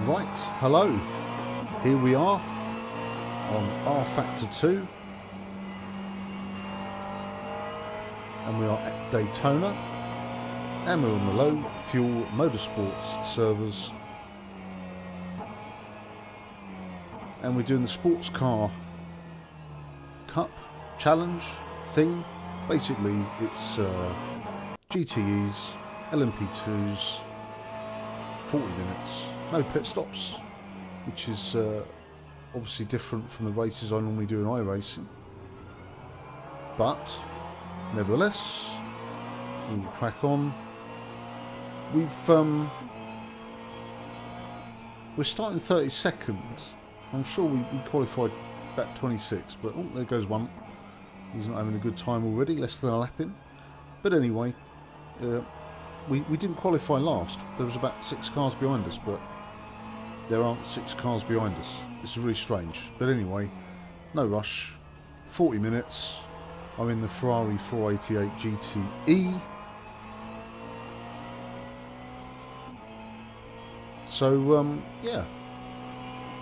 Right, hello, here we are on rFactor 2 and we are at Daytona and we're on the low Fuel Motorsports servers and we're doing the sports car cup challenge thing. Basically it's GTEs, LMP2s, 40 minutes, no pit stops, which is obviously different from the races I normally do in iRacing, but nevertheless we'll crack on. We're starting 32nd. I'm sure we qualified about 26, but oh, there goes one. He's not having a good time already, less than a lap in. But anyway, we didn't qualify last. There was about 6 cars behind us, but there aren't 6 cars behind us. This is really strange. But anyway, no rush. 40 minutes. I'm in the Ferrari 488 GTE. So, yeah.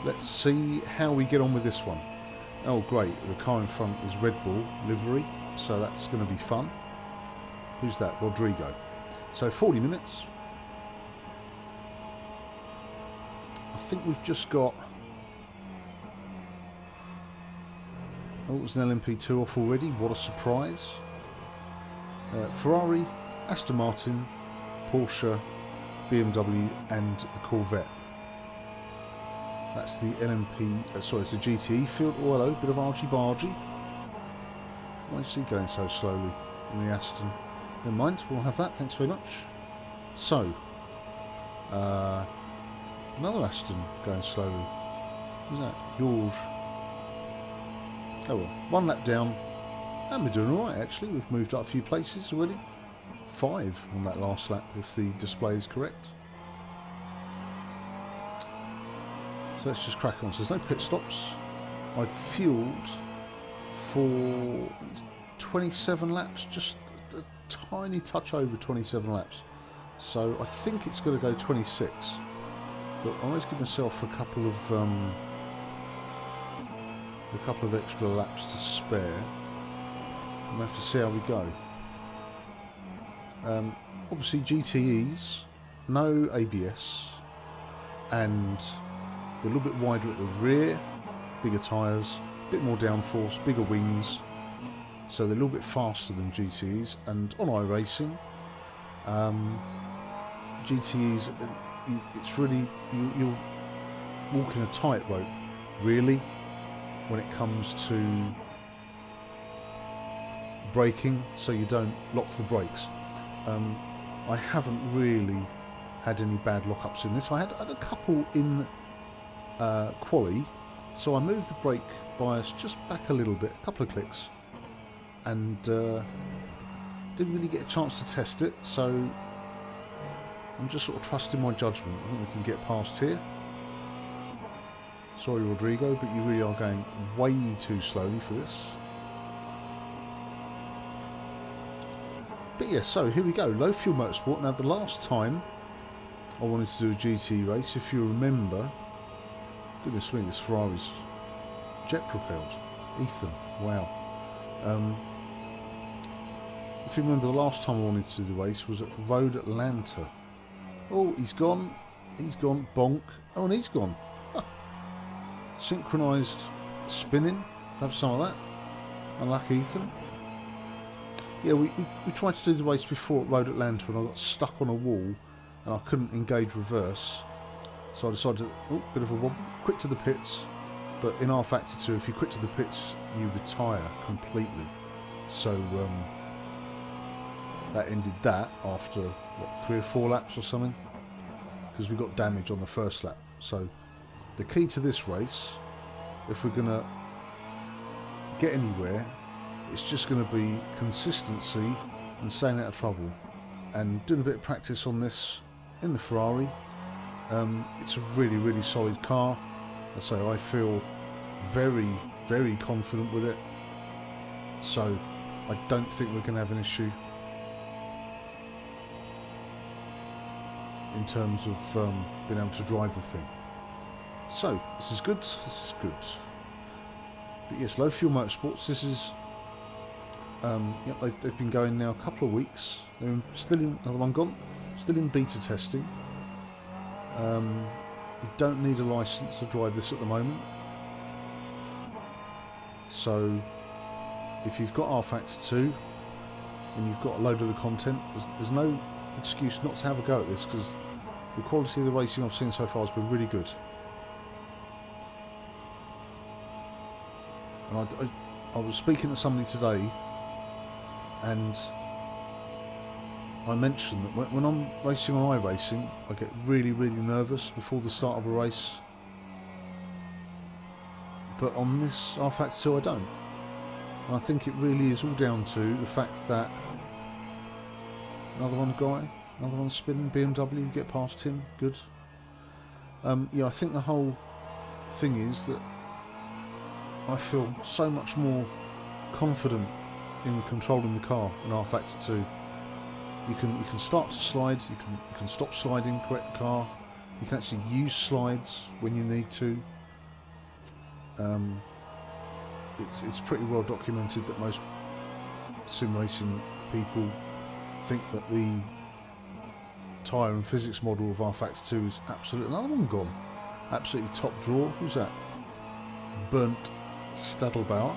Let's see how we get on with this one. Oh, great. The car in front is Red Bull livery, so that's going to be fun. Who's that? Rodrigo. So 40 minutes. I think we've just got... Oh, it was an LMP2 off already. What a surprise. Ferrari, Aston Martin, Porsche, BMW and the Corvette. That's the LMP... sorry, it's the GTE field. Oh, hello. Bit of argy-bargy. Why is he going so slowly in the Aston? Never mind, we'll have that, thanks very much. So, another Aston going slowly. Who's that? George. Oh well, 1 lap down, and we're doing alright actually. We've moved up a few places already. 5 on that last lap, if the display is correct. So let's just crack on. So there's no pit stops. I've fueled for 27 laps, just a tiny touch over 27 laps, so I think it's going to go 26, but I always give myself a couple of extra laps to spare. We'll have to see how we go. Obviously GTEs, no ABS, and they're a little bit wider at the rear, bigger tyres, a bit more downforce, bigger wings. So they're a little bit faster than GTEs, and on iRacing, GTEs, it's really, you're walking a tightrope, really, when it comes to braking, so you don't lock the brakes. I haven't really had any bad lockups in this. I had a couple in quali, so I moved the brake bias just back a little bit, a couple of clicks, and didn't really get a chance to test it, so I'm just sort of trusting my judgment. I think we can get past here. Sorry Rodrigo, but you really are going way too slowly for this. But yeah, so here we go, low fuel motorsport. Now the last time I wanted to do a GT race, if you remember, goodness me, this Ferrari's jet propelled. Ethan, wow. If you remember, the last time I wanted to do the race was at Road Atlanta. Oh, he's gone, bonk. Oh, and he's gone. Huh. Synchronised spinning, have some of that. Unlucky Ethan. Yeah, we tried to do the race before at Road Atlanta and I got stuck on a wall and I couldn't engage reverse. So I decided to, oh, bit of a wobble, quit to the pits. But in rFactor 2, if you quit to the pits, you retire completely. So, that ended that after, what, 3 or 4 laps or something? Because we got damage on the first lap. So, the key to this race, if we're going to get anywhere, it's just going to be consistency and staying out of trouble. And doing a bit of practice on this in the Ferrari. It's a really, really solid car. So I feel very, very confident with it. So I don't think we're going to have an issue in terms of being able to drive the thing. So, this is good, this is good. But yes, Low Fuel Motorsports, this is... yep, they've been going now a couple of weeks. They're still in, another one gone, still in beta testing. You don't need a license to drive this at the moment. So, if you've got rFactor 2 and you've got a load of the content, there's no excuse not to have a go at this, because the quality of the racing I've seen so far has been really good. And I was speaking to somebody today, and I mentioned that when I'm racing on iRacing, I get really, really nervous before the start of a race. But on this rFactor 2 I don't. And I think it really is all down to the fact that another one spinning, BMW, get past him, good. Yeah, I think the whole thing is that I feel so much more confident in controlling the car in rFactor 2. You can start to slide, you can stop sliding, correct the car. You can actually use slides when you need to. It's pretty well documented that most sim racing people think that the tyre and physics model of rFactor 2 is absolutely... Another one gone. Absolutely top drawer. Who's that? Burnt Stadelbauer.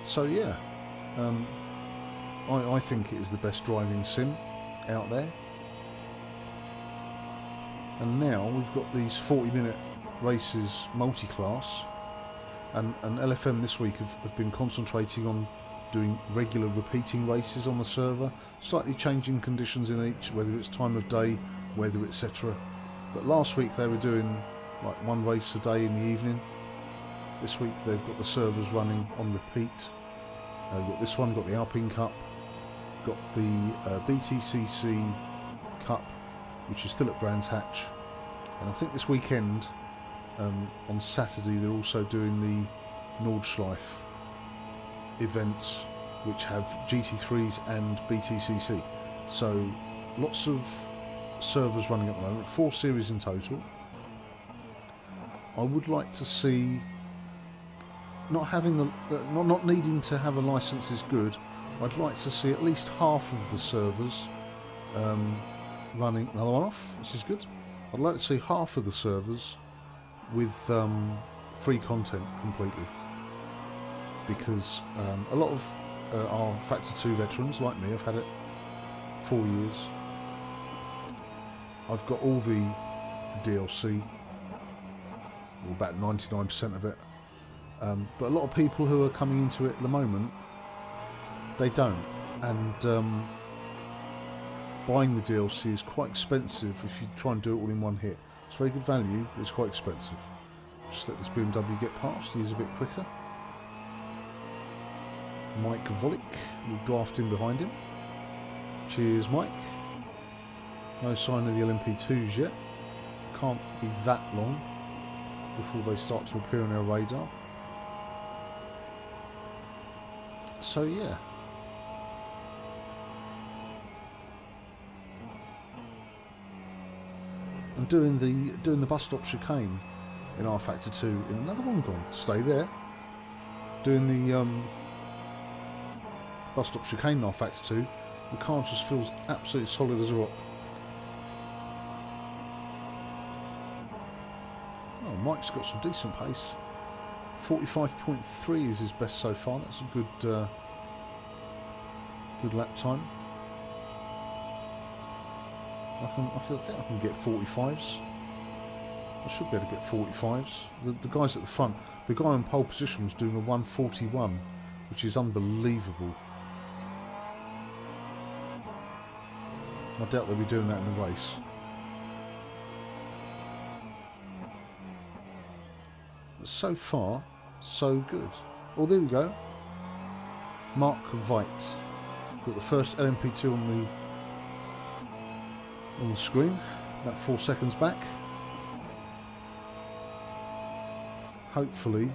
So yeah, I think it is the best driving sim out there. And now we've got these 40-minute races multi-class, and LFM this week have been concentrating on doing regular repeating races on the server, slightly changing conditions in each, whether it's time of day, weather, etc. But last week they were doing like one race a day in the evening. This week they've got the servers running on repeat. We've got this one, got the Alpine Cup, got the BTCC Cup, which is still at Brands Hatch, and I think this weekend on Saturday they're also doing the Nordschleife events, which have GT3s and BTCC. So lots of servers running at the moment, 4 series in total. I would like to see, not having not needing to have a license is good. I'd like to see at least half of the servers running. Another one off. This is good. I'd like to see half of the servers with free content completely, because a lot of our Factor 2 veterans like me, I've had it 4 years. I've got all the DLC, or about 99% of it. But a lot of people who are coming into it at the moment, they don't, and buying the DLC is quite expensive if you try and do it all in one hit. It's very good value, but it's quite expensive. Just let this BMW get past, he's a bit quicker. Mike Volick will draft in behind him. Cheers, Mike. No sign of the LMP2s yet. Can't be that long before they start to appear on our radar. So yeah. I'm doing the bus stop chicane in rFactor 2. In another one gone. Stay there. Doing the bus stop chicane in rFactor 2. The car just feels absolutely solid as a rock. Oh, Mike's got some decent pace. 45.3 is his best so far. That's a good good lap time. I think I can get 45s. I should be able to get 45s. The guys at the front, the guy on pole position was doing a 141, which is unbelievable. I doubt they'll be doing that in the race. But so far, so good. Oh, there we go. Mark Veit. Got the first LMP2 on the screen, about 4 seconds back. Hopefully,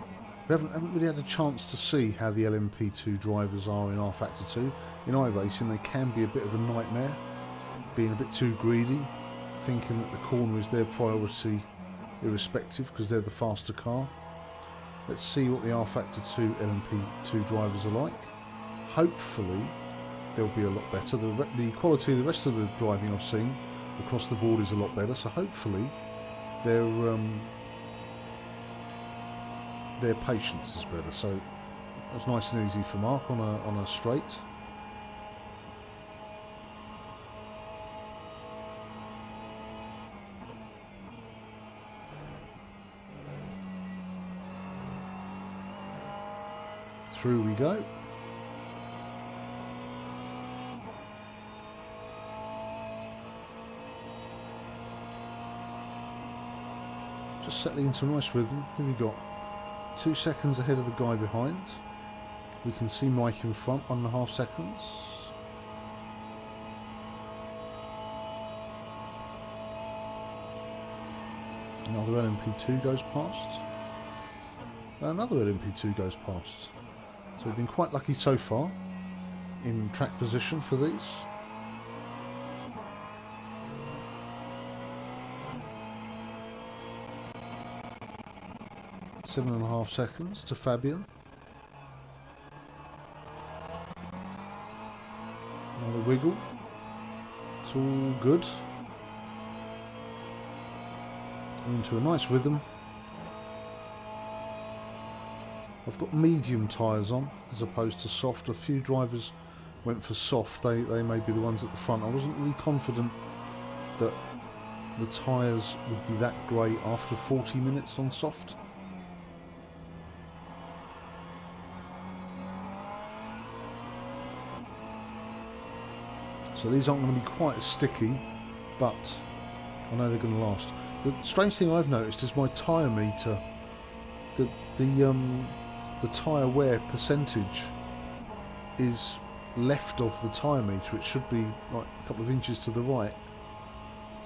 we haven't really had a chance to see how the LMP2 drivers are in rFactor 2. In iRacing, they can be a bit of a nightmare, being a bit too greedy, thinking that the corner is their priority irrespective, because they're the faster car. Let's see what the rFactor 2 LMP2 drivers are like. Hopefully they'll be a lot better. The quality of the rest of the driving I've seen across the board is a lot better, so hopefully their patience is better. So that was nice and easy for Mark on a straight. Through we go. Just settling into a nice rhythm. Here we got 2 seconds ahead of the guy behind. We can see Mike in front, 1.5 seconds. Another LMP2 goes past. Another LMP2 goes past. So we've been quite lucky so far in track position for these. Seven and a half seconds to Fabian. Another wiggle. It's all good. Into a nice rhythm. I've got medium tyres on as opposed to soft. A few drivers went for soft. They may be the ones at the front. I wasn't really confident that the tyres would be that great after 40 minutes on soft. So these aren't going to be quite as sticky, but I know they're going to last. The strange thing I've noticed is my tyre meter, the tyre wear percentage is left of the tyre meter. It should be like a couple of inches to the right,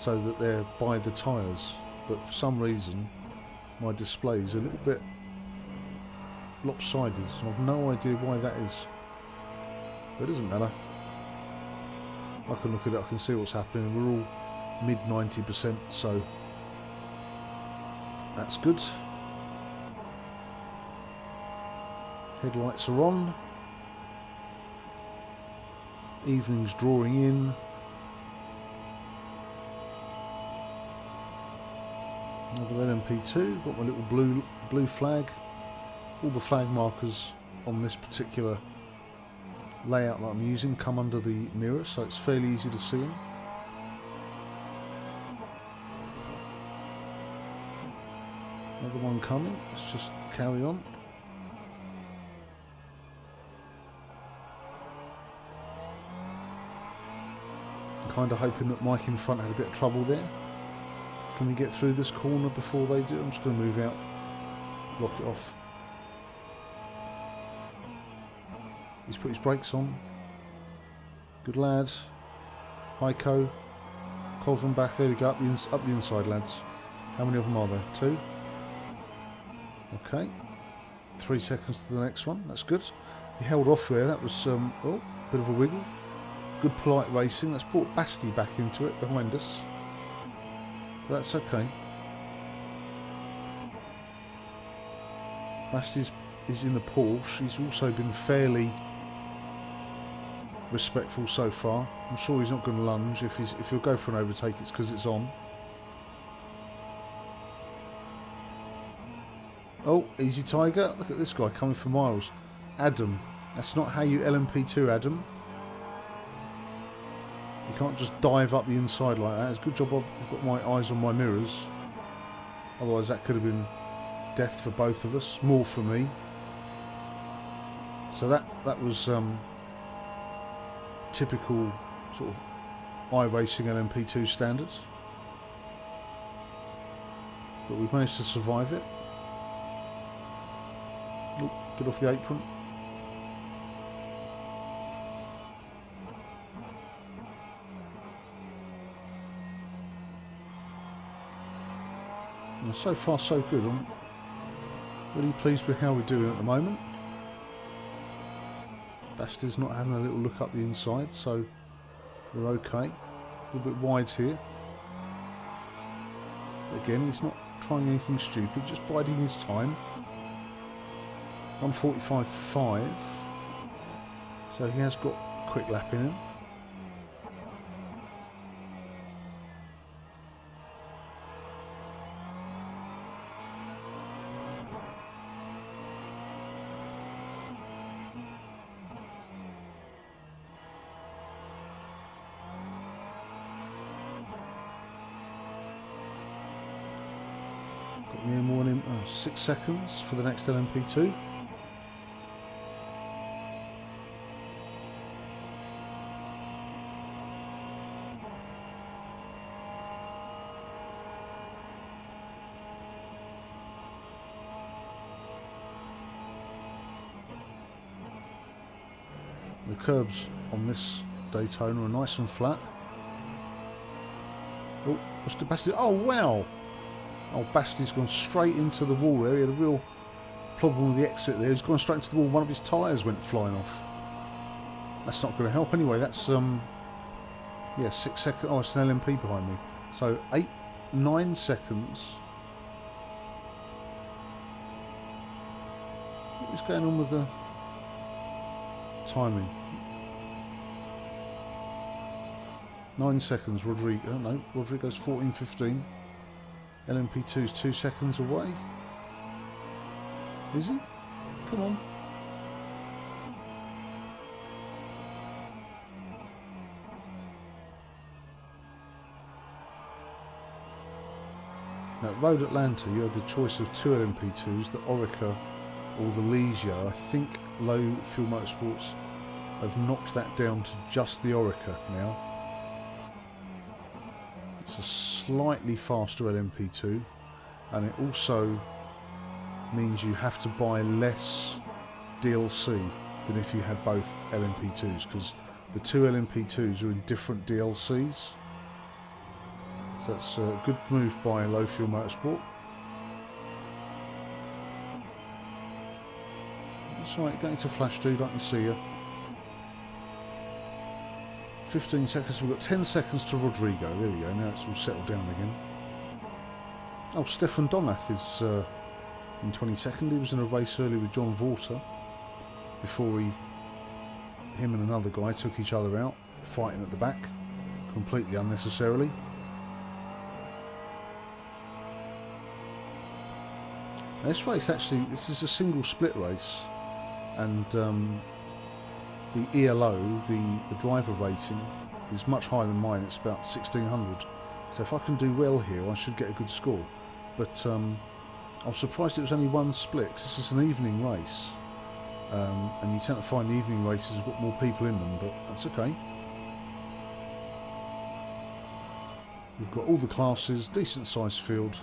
so that they're by the tyres. But for some reason, my display is a little bit lopsided, so I've no idea why that is. But it doesn't matter. I can look at it, I can see what's happening. We're all mid 90%, so that's good. Headlights are on. Evening's drawing in. Another LMP2. Got my little blue flag. All the flag markers on this particular layout that I'm using come under the mirror, so it's fairly easy to see them. Another one coming. Let's just carry on. Kind of hoping that Mike in front had a bit of trouble there. Can we get through this corner before they do? I'm just going to move out, lock it off. He's put his brakes on. Good lad. Heiko. Colvin back. There we go. Up the inside, lads. How many of them are there? 2. Okay. 3 seconds to the next one. That's good. He held off there. That was oh, bit of a wiggle. Good polite racing. That's brought Basti back into it behind us. But that's okay. Basti's is in the Porsche. He's also been fairly respectful so far. I'm sure he's not going to lunge. If he'll go for an overtake, it's because it's on. Oh, easy Tiger. Look at this guy coming for miles. Adam. That's not how you LMP2, Adam. You can't just dive up the inside like that. It's a good job I've got my eyes on my mirrors. Otherwise that could have been death for both of us. More for me. So that was typical sort of iRacing LMP2 standards. But we've managed to survive it. Oop, get off the apron. And so far so good. I'm really pleased with how we're doing at the moment. Basti's not having a little look up the inside, so we're okay. A little bit wide here. Again, he's not trying anything stupid, just biding his time. 1:45.5. So he has got a quick lap in him. Got me in warning 6 seconds for the next LMP2. The curbs on this Daytona are nice and flat. Oh, Mr. Basti. Oh, wow! Oh, Basti's gone straight into the wall there. He had a real problem with the exit there. He's gone straight into the wall. One of his tyres went flying off. That's not going to help anyway. That's, yeah, 6 seconds. Oh, it's an LMP behind me. So, 9 seconds. What is going on with the timing? 9 seconds, Rodrigo. Oh, no, Rodrigo's 14.15. LMP2's 2 seconds away. Is he? Come on. Now, at Road Atlanta, you had the choice of 2 LMP2s, the Orica or the Leisure. I think Low Fuel Motorsports have knocked that down to just the Orica now. It's a slightly faster LMP2, and it also means you have to buy less DLC than if you had both LMP2s, because the 2 LMP2s are in different DLCs. So that's a good move by Low Fuel Motorsport. That's right, going to flash dude, I can see you. 15 seconds, we've got 10 seconds to Rodrigo. There we go, now it's all settled down again. Oh, Stefan Donath is in 22nd. He was in a race earlier with John Vorter before him and another guy took each other out, fighting at the back, completely unnecessarily. Now, this race actually, this is a single split race, and the ELO, the driver rating, is much higher than mine. It's about 1600. So if I can do well here, I should get a good score. But I was surprised it was only one split. This is an evening race, and you tend to find the evening races have got more people in them, but that's okay. We've got all the classes, decent sized field.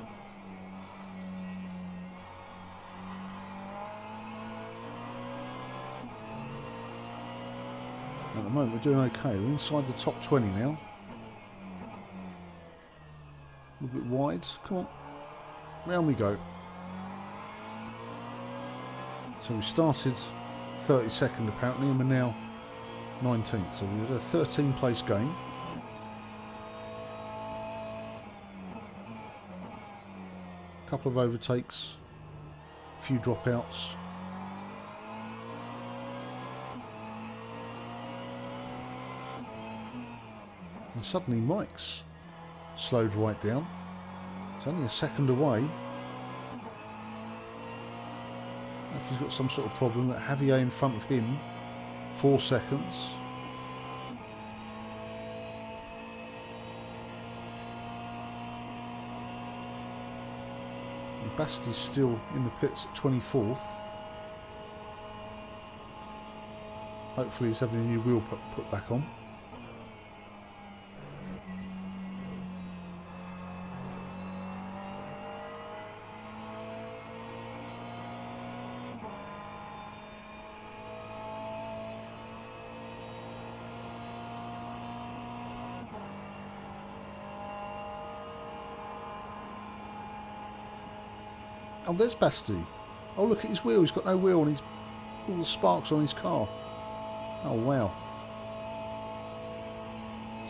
At the moment we're doing okay. We're inside the top 20 now. A little bit wide. Come on. Round we go. So we started 32nd apparently, and we're now 19th. So we're at a 13 place game. A couple of overtakes. A few dropouts. And suddenly Mike's slowed right down. It's only a second away. If he's got some sort of problem, that Javier in front of him, 4 seconds. And Basti's still in the pits at 24th. Hopefully he's having a new wheel put back on. Oh, there's Basti. Oh, look at his wheel. He's got no wheel, and he's all the sparks on his car. Oh, wow.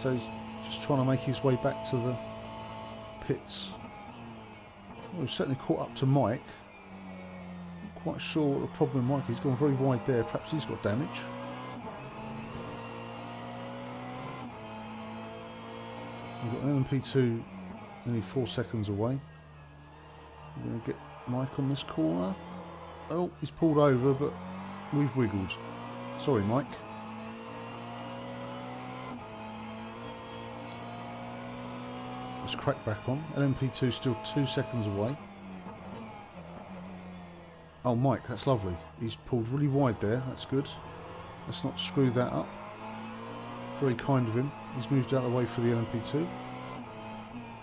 So he's just trying to make his way back to the pits. Well, we've certainly caught up to Mike. Not quite sure what the problem with Mike is. He's gone very wide there. Perhaps he's got damage. We've got an LMP2 nearly 4 seconds away. We're going to get Mike on this corner. Oh, he's pulled over, but we've wiggled. Sorry, Mike. Let's crack back on. LMP2 still 2 seconds away. Oh, Mike, that's lovely. He's pulled really wide there. That's good. Let's not screw that up. Very kind of him. He's moved out of the way for the LMP2.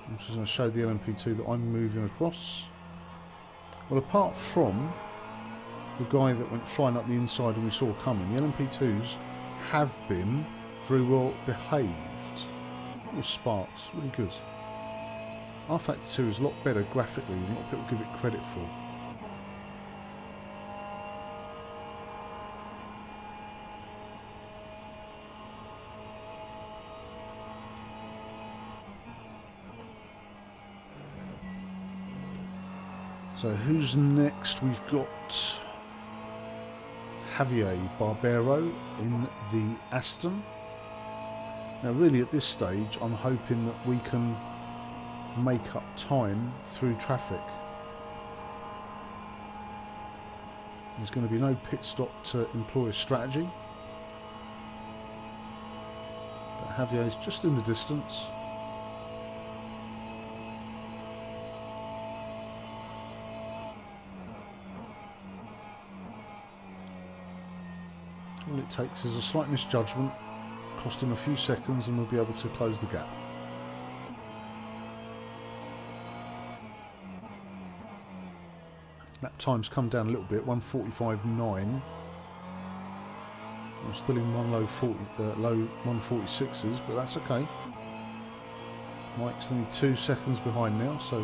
I'm just going to show the LMP2 that I'm moving across. Well, apart from the guy that went flying up the inside and we saw coming, the LMP2s have been very well behaved. Little sparks, really good. rFactor 2 is a lot better graphically than what people give it credit for. So who's next? We've got Javier Barbero in the Aston. Now really at this stage I'm hoping that we can make up time through traffic. There's going to be no pit stop to employ a strategy. But Javier's just in the distance. All it takes is a slight misjudgment, cost him a few seconds and we'll be able to close the gap. Lap time's come down a little bit, 1:45.9. I'm still in low 1:46s, but that's okay. Mike's only 2 seconds behind now, so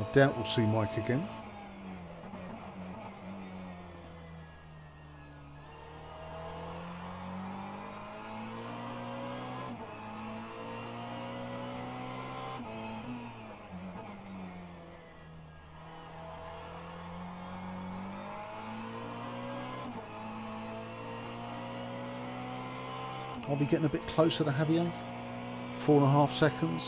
I doubt we'll see Mike again. I'll be getting a bit closer to Javier. 4.5 seconds.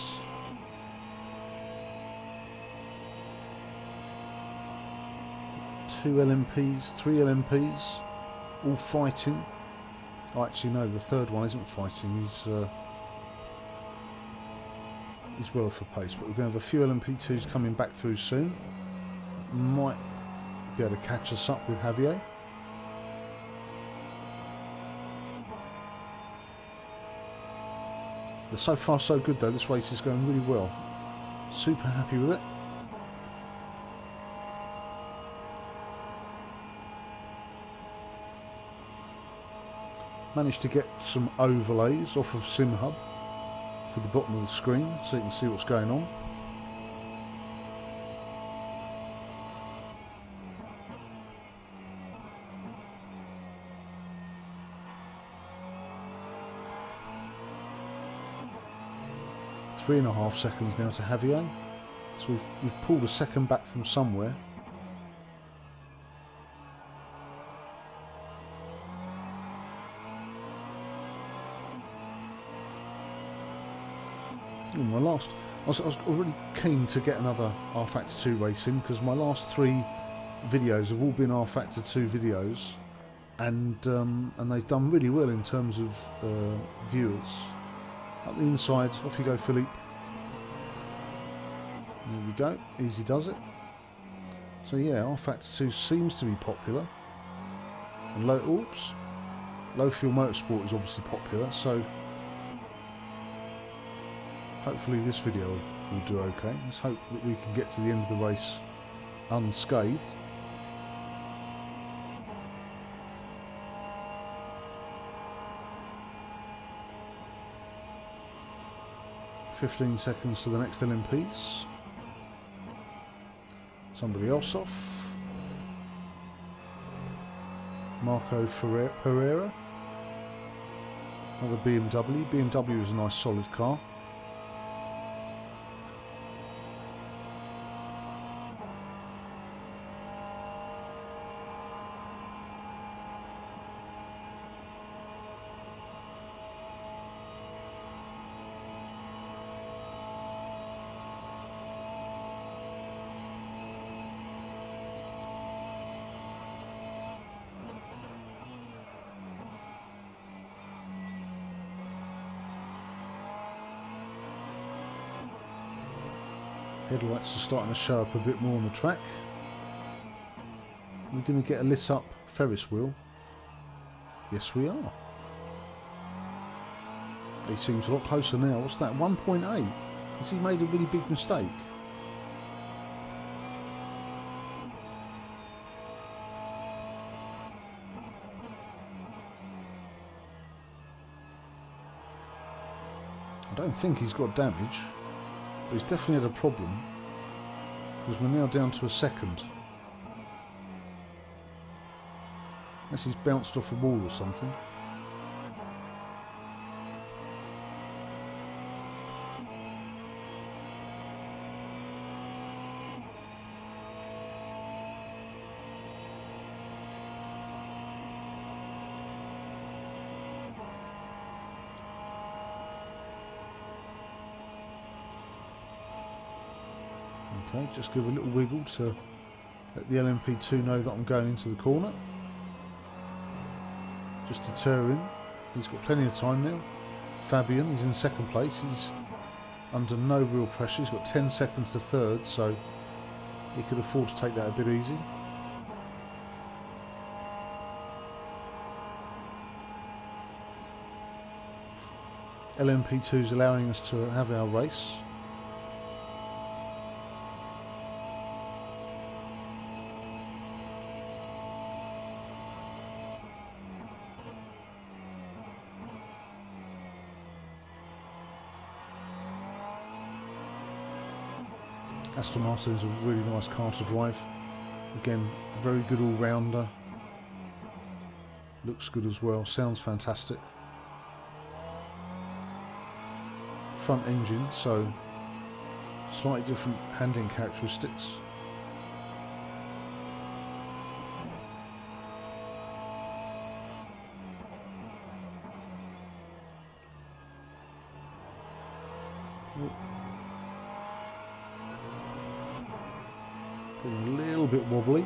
Two LMPs, 3 LMPs, all fighting. Oh, actually no, the third one isn't fighting. He's well off the pace. But we're going to have a few LMP2s coming back through soon. Might be able to catch us up with Javier. So far so good though, this race is going really well. Super happy with it. Managed to get some overlays off of SimHub for the bottom of the screen so you can see what's going on. Three and a half seconds now to Javier, so we've pulled a second back from somewhere. I was really keen to get another rFactor 2 race in because my last 3 videos have all been rFactor 2 videos, and they've done really well in terms of viewers. Up the inside, off you go, Philippe. There we go, easy does it. So yeah, rFactor 2 seems to be popular. And low Fuel Motorsport is obviously popular, so hopefully this video will do okay. Let's hope that we can get to the end of the race unscathed. $15 seconds to the next LMPs. Somebody else off. Marco Pereira. Another BMW. BMW is a nice solid car. Headlights are starting to show up a bit more on the track. We're going to get a lit up Ferris wheel. Yes, we are. He seems a lot closer now. What's that? 1.8? Has he made a really big mistake? I don't think he's got damage, but he's definitely had a problem, because we're now down to a second. Unless he's bounced off a wall or something. Okay, just give a little wiggle to let the LMP2 know that I'm going into the corner. Just deter him. He's got plenty of time now. Fabian, he's in second place. He's under no real pressure. He's got 10 seconds to third, so he could afford to take that a bit easy. LMP2 is allowing us to have our race. Aston Martin is a really nice car to drive. Again, very good all-rounder. Looks good as well. Sounds fantastic. Front engine, so slightly different handling characteristics. Getting a little bit wobbly.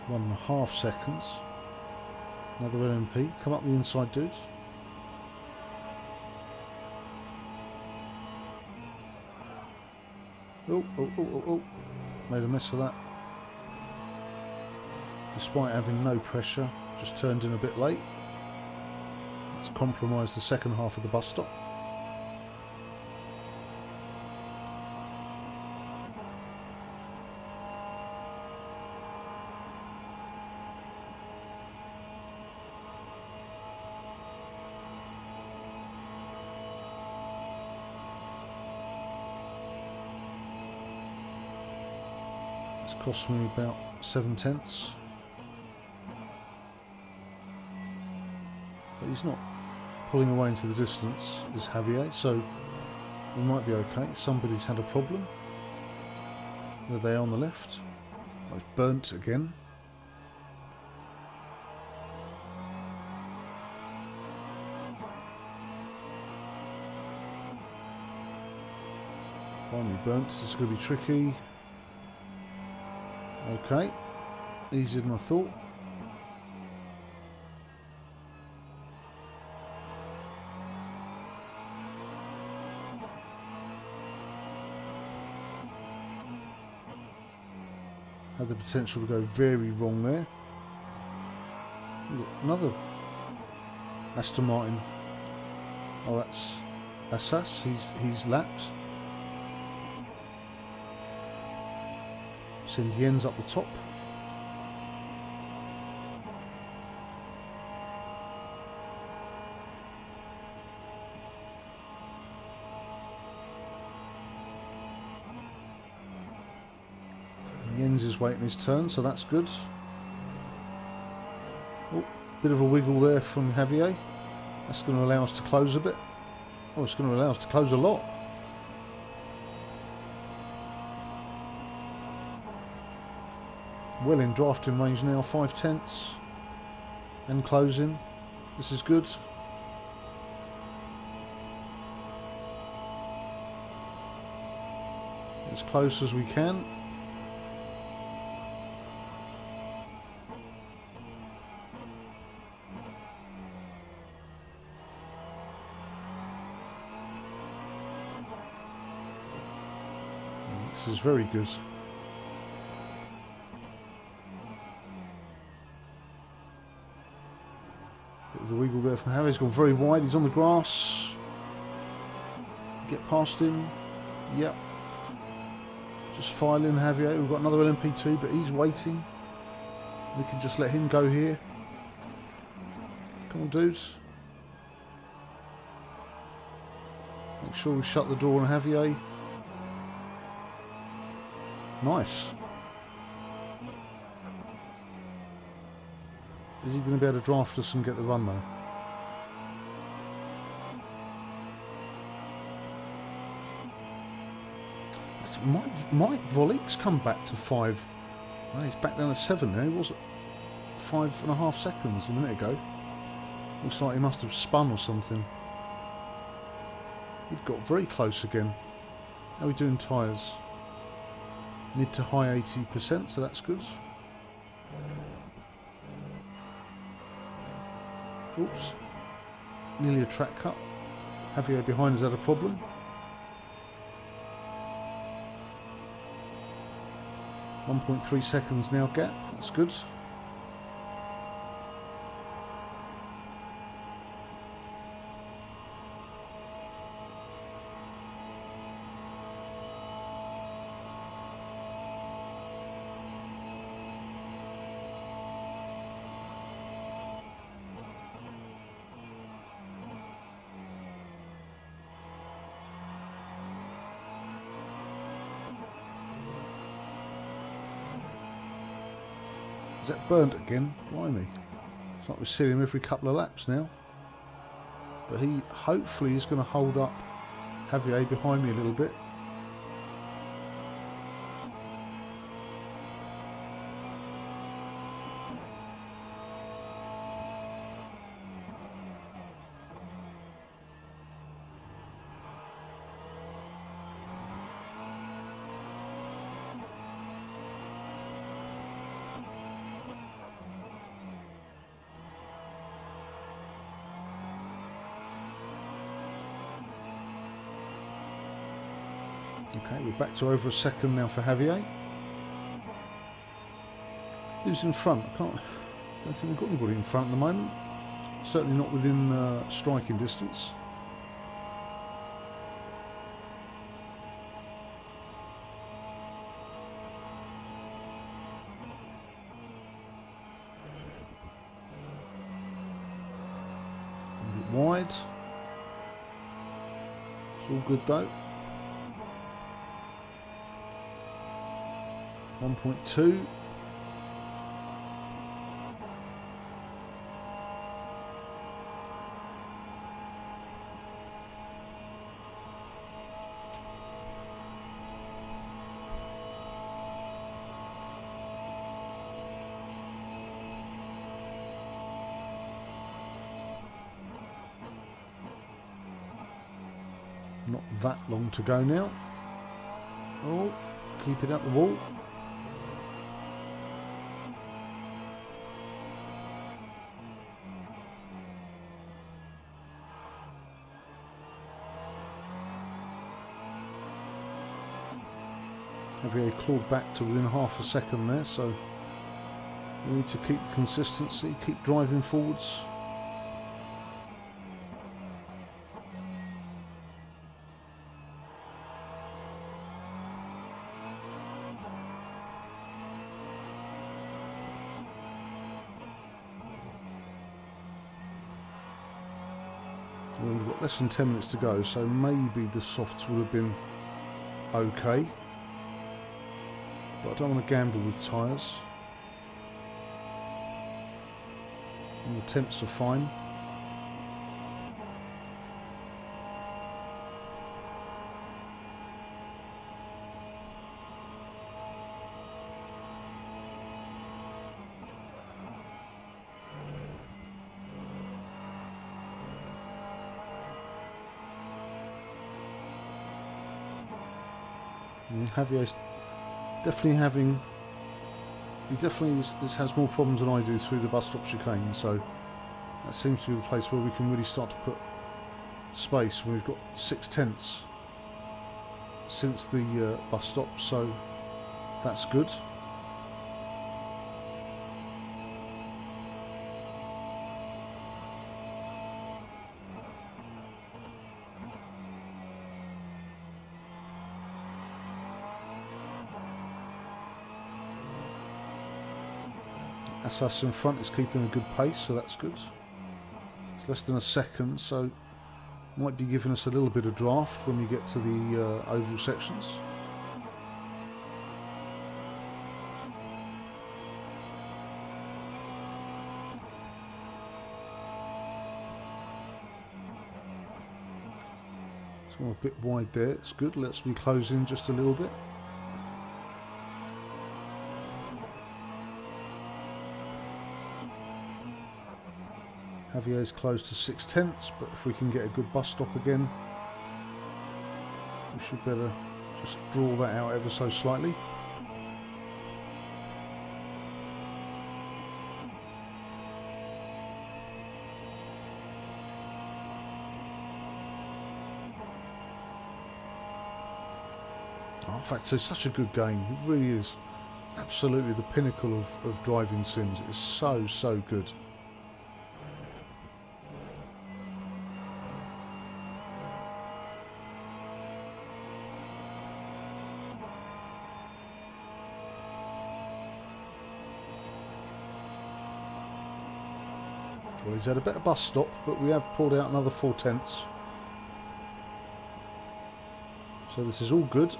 One and a half seconds. Another LMP. Come up the inside, dudes. Oh. Made a mess of that. Despite having no pressure, just turned in a bit late. It's compromised the second half of the bus stop. Cost me about 7/10, but he's not pulling away into the distance, is Javier, so we might be okay. Somebody's had a problem. There they are on the left. I've burnt again. Finally burnt. This is going to be tricky. Okay, easier than I thought. Had the potential to go very wrong there. Look, another Aston Martin. Oh, that's us. He's lapped. Send Jens up the top. Jens is waiting his turn, so that's good. Oh, bit of a wiggle there from Javier. That's going to allow us to close a bit. Oh, it's going to allow us to close a lot. Well in drafting range now, 5/10 and closing. This is good. as close as we can. This is very good. Bit of a wiggle there from Harry. He's gone very wide. He's on the grass. Get past him. Yep. Just filing Javier. We've got another LMP2, but he's waiting. We can just let him go here. Come on, dudes. Make sure we shut the door on Javier. Nice. Is he going to be able to draft us and get the run though? Might Volik's come back to 5. Oh, he's back down to 7 now. He was at 5.5 seconds a minute ago. Looks like he must have spun or something. He got very close again. How are we doing tyres? Mid to high 80%, so that's good. Oops. Nearly a track cut. Javier behind has had a problem. .3 seconds now gap, that's good. Is that burnt again? Blimey. It's like we're seeing him every couple of laps now. But he hopefully is going to hold up Javier behind me a little bit. Okay, we're back to over a second now for Javier. Who's in front? I don't think we've got anybody in front at the moment. Certainly not within striking distance. A bit wide. It's all good though. 1.2. Not that long to go now. Oh, keep it up the wall. Javier clawed back to within half a second there, so we need to keep consistency, keep driving forwards. Well, we've got less than 10 minutes to go, so maybe the softs would have been okay. But I don't want to gamble with tyres. And the temps are fine. Javier's definitely having... He definitely has more problems than I do through the bus stop chicane, so that seems to be the place where we can really start to put space when we've got 6/10 since the bus stop, so that's good. Us in front is keeping a good pace, so that's good. It's less than a second, so might be giving us a little bit of draft when we get to the oval sections. It's gone a bit wide there, it's good. Let's be closing just a little bit. Javier's close to 6/10, but if we can get a good bus stop again, we should better just draw that out ever so slightly. rFactor is such a good game, it really is absolutely the pinnacle of driving sims. It is so good. Well, he's had a better bus stop, but we have pulled out another 4/10. So this is all good.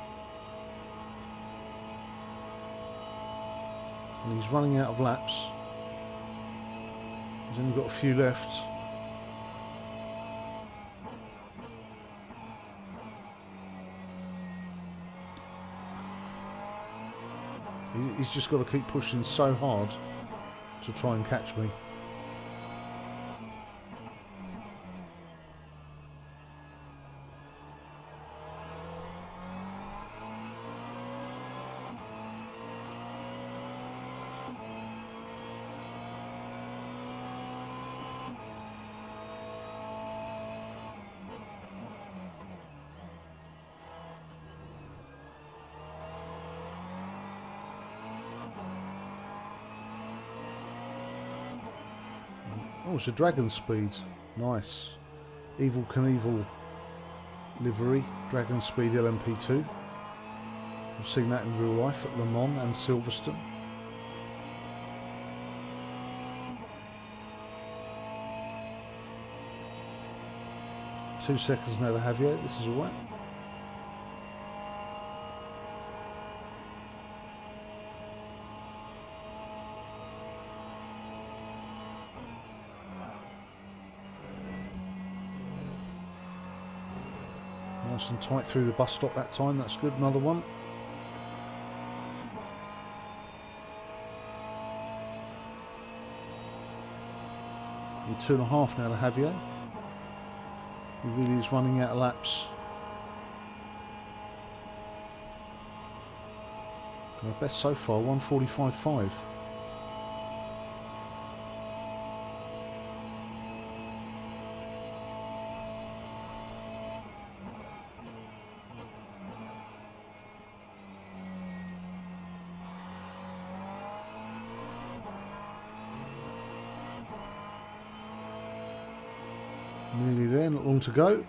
And he's running out of laps. He's only got a few left. He's just got to keep pushing so hard to try and catch me. Oh, it's a Dragon Speed. Nice. Evil Knievel livery. Dragon Speed LMP2. I've seen that in real life at Le Mans and Silverstone. Two seconds now to Javier. This is alright. Nice and tight through the bus stop that time, that's good. Another one. And 2.5 now to Javier. He really is running out of laps. Our best so far, 1:45.5. Nearly there, not long to go.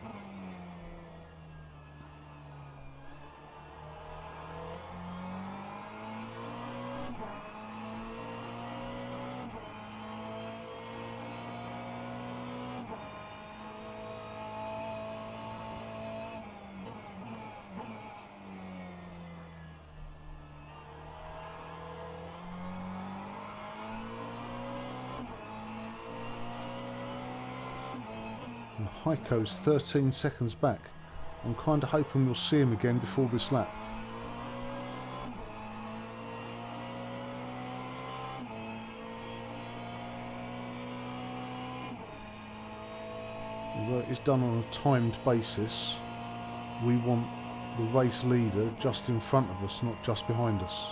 Heiko's 13 seconds back. I'm kind of hoping we'll see him again before this lap. Although it is done on a timed basis, we want the race leader just in front of us, not just behind us.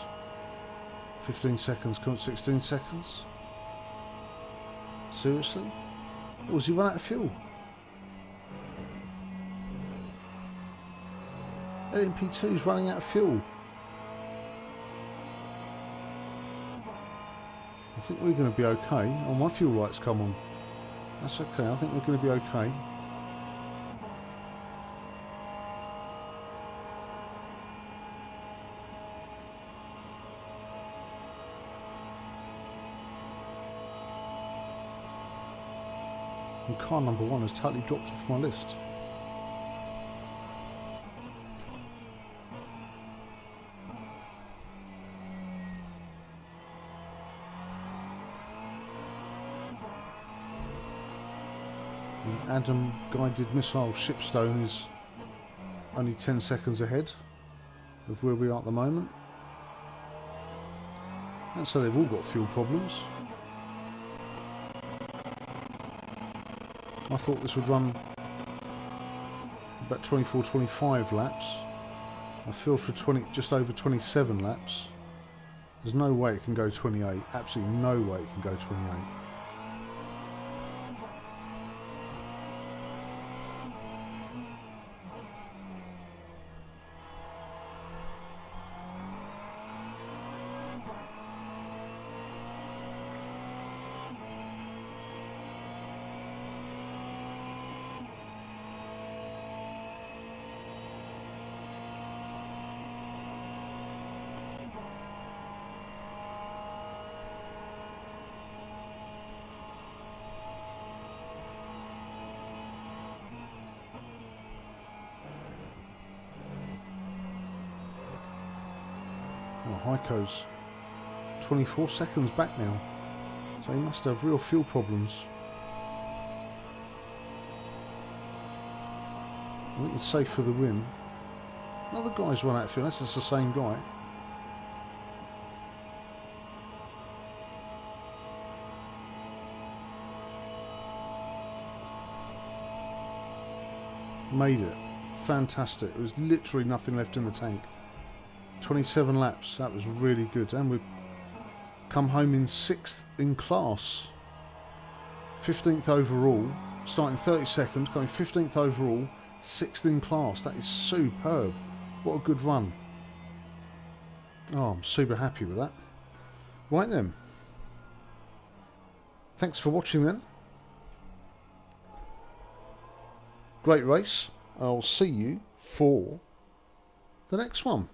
15 seconds, 16 seconds? Seriously? Or has he run out of fuel? LMP2 is running out of fuel. I think we're going to be okay. Oh, my fuel lights come on. That's okay, I think we're going to be okay. And car number 1 has totally dropped off my list. The Adam guided missile shipstone is only 10 seconds ahead of where we are at the moment. And so they've all got fuel problems. I thought this would run about 24-25 laps. I feel for just over 27 laps. There's no way it can go 28. Absolutely no way it can go 28. Heiko's 24 seconds back now, so he must have real fuel problems. I think it's safe for the win. Another guy's run out of fuel, that's just the same guy. Made it. Fantastic. There was literally nothing left in the tank. 27 laps, that was really good, and we've come home in 6th in class, 15th overall, starting 32nd, going 15th overall, 6th in class. That is superb. What a good run. Oh, I'm super happy with that. Right then, thanks for watching then. Great race. I'll see you for the next one.